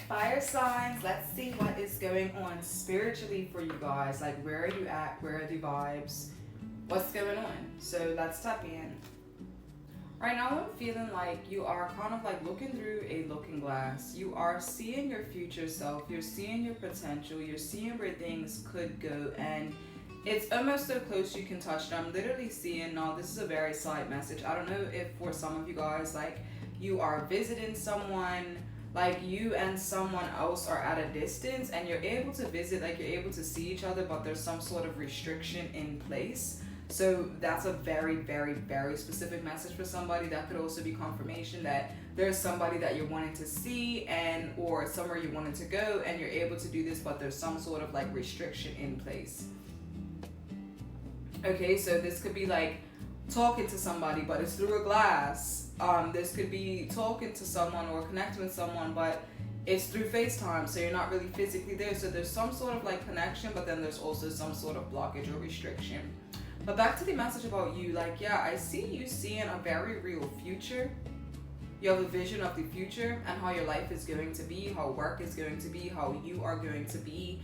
Fire signs, let's see what is going on spiritually for you guys. Like, where are you at? Where are the vibes? What's going on? So let's tap in. Right now, I'm feeling like you are kind of like looking through a looking glass. You are seeing your future self. You're seeing your potential. You're seeing where things could go. And it's almost so close you can touch it. I'm literally seeing, now this is a very slight message. I don't know if for some of you guys, like, you are visiting someone, like you and someone else are at a distance and you're able to visit, like you're able to see each other, but there's some sort of restriction in place. So that's a very, very, very specific message for somebody. That could also be confirmation that there's somebody that you're wanting to see and or somewhere you wanted to go and you're able to do this, but there's some sort of like restriction in place. Okay, so this could be like talking to somebody, but it's through a glass. This could be talking to someone or connecting with someone, but it's through FaceTime, so you're not really physically there. So there's some sort of like connection, but then there's also some sort of blockage or restriction. But back to the message about you, like, yeah, I see you seeing a very real future. You have a vision of the future and how your life is going to be, how work is going to be, how you are going to be.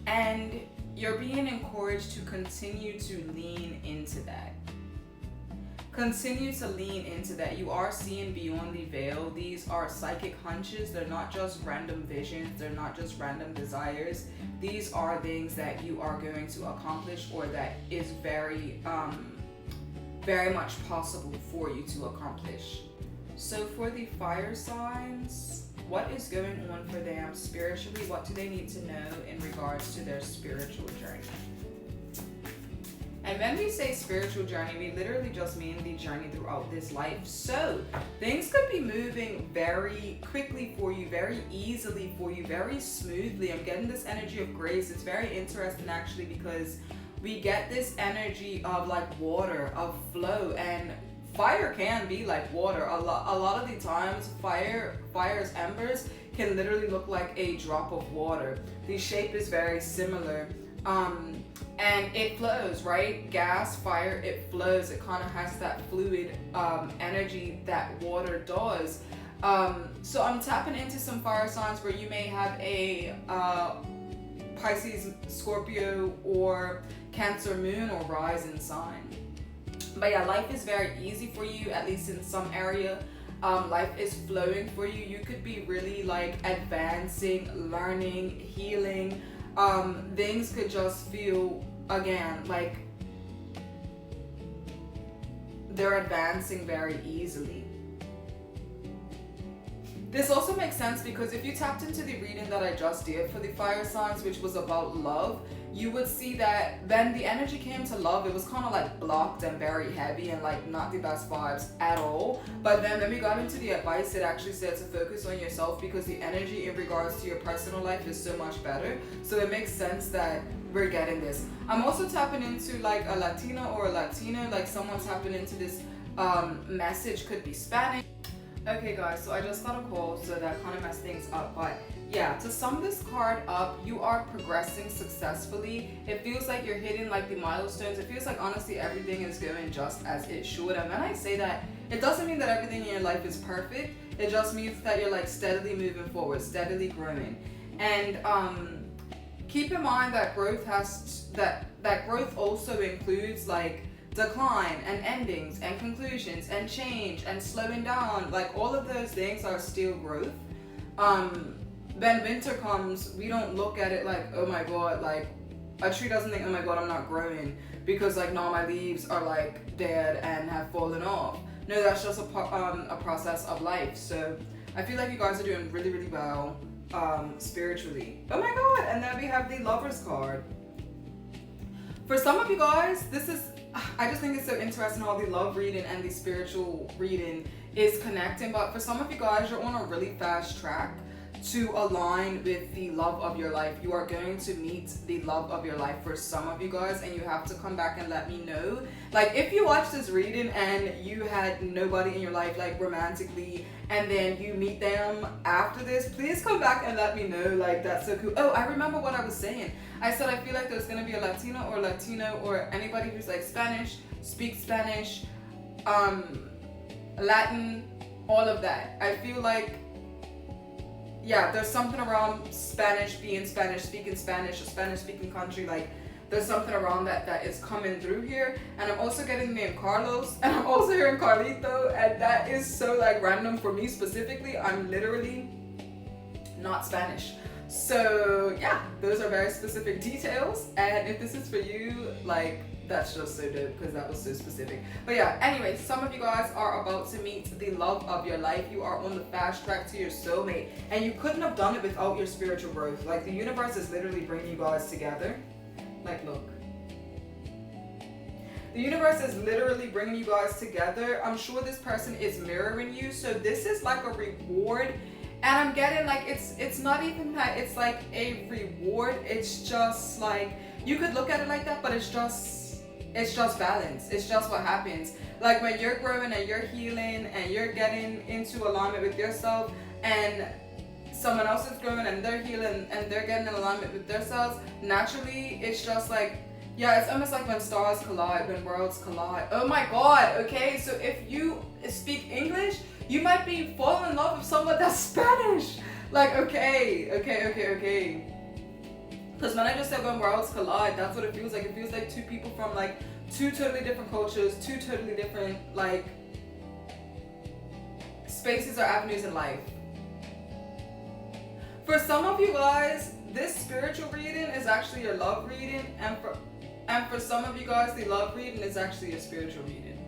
And you're being encouraged to continue to lean into that. Continue to lean into that. You are seeing beyond the veil. These are psychic hunches. They're not just random visions. They're not just random desires. These are things that you are going to accomplish or that is very, very much possible for you to accomplish. So for the fire signs, what is going on for them spiritually? What do they need to know in regards to their spiritual journey? And when we say spiritual journey, we literally just mean the journey throughout this life. So things could be moving very quickly for you, very easily for you, very smoothly. I'm getting this energy of grace. It's very interesting actually, because we get this energy of like water, of flow, and fire can be like water. A lot of the times fire's embers can literally look like a drop of water. The shape is very similar. And it flows, right? Gas, fire, it flows. It kind of has that fluid energy that water does. So I'm tapping into some fire signs where you may have a Pisces, Scorpio, or Cancer moon or rising sign. But yeah, life is very easy for you, at least in some area. Life is flowing for you. You could be really like advancing, learning, healing. Things could just feel, again, like they're advancing very easily. This also makes sense because if you tapped into the reading that I just did for the fire signs, which was about love, you would see that when the energy came to love, it was kind of like blocked and very heavy and like not the best vibes at all. But then when we got into the advice, it actually said to focus on yourself because the energy in regards to your personal life is so much better. So it makes sense that we're getting this. I'm also tapping into like a Latina or a Latino, like someone tapping into this message, could be Spanish. Okay guys, so I just got a call, so that kind of messed things up, but yeah, to sum this card up, you are progressing successfully. It feels like you're hitting like the milestones. It feels like honestly everything is going just as it should. And when I say that, it doesn't mean that everything in your life is perfect. It just means that you're like steadily moving forward, steadily growing. And keep in mind that growth that growth also includes like decline and endings and conclusions and change and slowing down. Like all of those things are still growth. When winter comes, we don't look at it like, oh my god, like a tree doesn't think, oh my god, I'm not growing because like now my leaves are like dead and have fallen off. No, that's just a process of life. So I feel like you guys are doing really, really well spiritually. Oh my god, and then we have the Lovers card. For some of you guys, I just think it's so interesting how the love reading and the spiritual reading is connecting. But for some of you guys, you're on a really fast track to align with the love of your life. You are going to meet the love of your life for some of you guys, and you have to come back and let me know. Like if you watch this reading and you had nobody in your life like romantically, and then you meet them after this, please come back and let me know. Like that's so cool. Oh, I remember what I was saying. I said I feel like there's gonna be a Latino or Latino or anybody who's like Spanish, speaks Spanish, Latin, all of that. I feel like, yeah, there's something around Spanish, being Spanish, speaking Spanish, a Spanish speaking country, like there's something around that is coming through here. And I'm also getting the name Carlos, and I'm also hearing Carlito, and that is so like random for me specifically. I'm literally not Spanish. So yeah, those are very specific details, and if this is for you, like, that's just so dope because that was so specific. But yeah, anyway, some of you guys are about to meet the love of your life. You are on the fast track to your soulmate, and you couldn't have done it without your spiritual growth. Like, the universe is literally bringing you guys together. Like, look, the universe is literally bringing you guys together. I'm sure this person is mirroring you, so this is like a reward. And I'm getting like, it's not even that it's like a reward, it's just like, you could look at it like that, but it's just balance. It's just what happens. Like, when you're growing and you're healing and you're getting into alignment with yourself, and someone else is growing and they're healing and they're getting in alignment with themselves, naturally it's just like, yeah, it's almost like when stars collide, when worlds collide. Oh my god, okay, so if you speak English, you might be falling in love with someone that's Spanish. Like, okay. Because when I just said when worlds collide, that's what it feels like. It feels like two people from like two totally different cultures, two totally different like spaces or avenues in life. For some of you guys, this spiritual reading is actually your love reading, and for some of you guys, the love reading is actually your spiritual reading.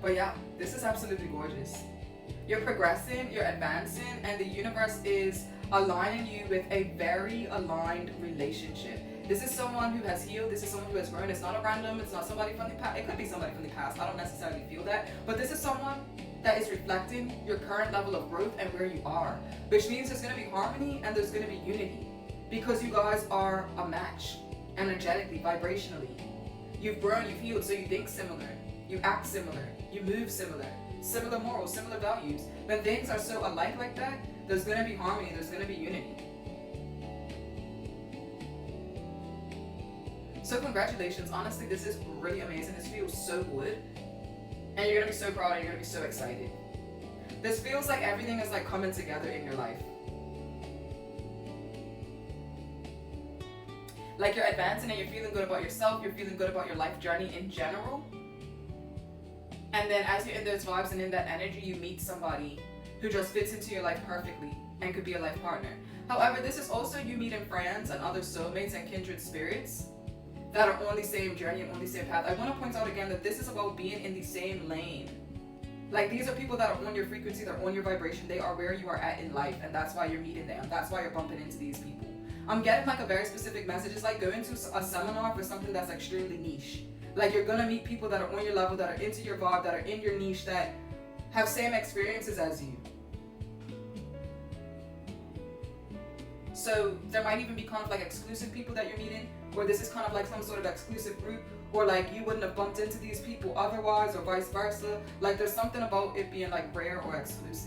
But yeah, this is absolutely gorgeous. You're progressing, you're advancing, and the universe is aligning you with a very aligned relationship. This is someone who has healed, this is someone who has grown. It's not a random, it's not somebody from the past. It could be somebody from the past, I don't necessarily feel that. But this is someone that is reflecting your current level of growth and where you are. Which means there's going to be harmony and there's going to be unity. Because you guys are a match, energetically, vibrationally. You've grown, you've healed, so you think similar. You act similar, you move similar. Similar morals, similar values. When things are so alike like that, there's going to be harmony, there's going to be unity. So congratulations, honestly, this is really amazing. This feels so good. And you're going to be so proud and you're going to be so excited. This feels like everything is like coming together in your life. Like, you're advancing and you're feeling good about yourself, you're feeling good about your life journey in general. And then as you're in those vibes and in that energy, you meet somebody who just fits into your life perfectly and could be a life partner. However, this is also you meeting friends and other soulmates and kindred spirits that are on the same journey and on the same path. I want to point out again that this is about being in the same lane. Like, these are people that are on your frequency, they're on your vibration, they are where you are at in life, and that's why you're meeting them. That's why you're bumping into these people. I'm getting like a very specific message. It's like going to a seminar for something that's extremely niche. Like, you're gonna meet people that are on your level, that are into your vibe, that are in your niche, that have same experiences as you. So there might even be kind of like exclusive people that you're meeting, or this is kind of like some sort of exclusive group, or like you wouldn't have bumped into these people otherwise, or vice versa. Like, there's something about it being like rare or exclusive.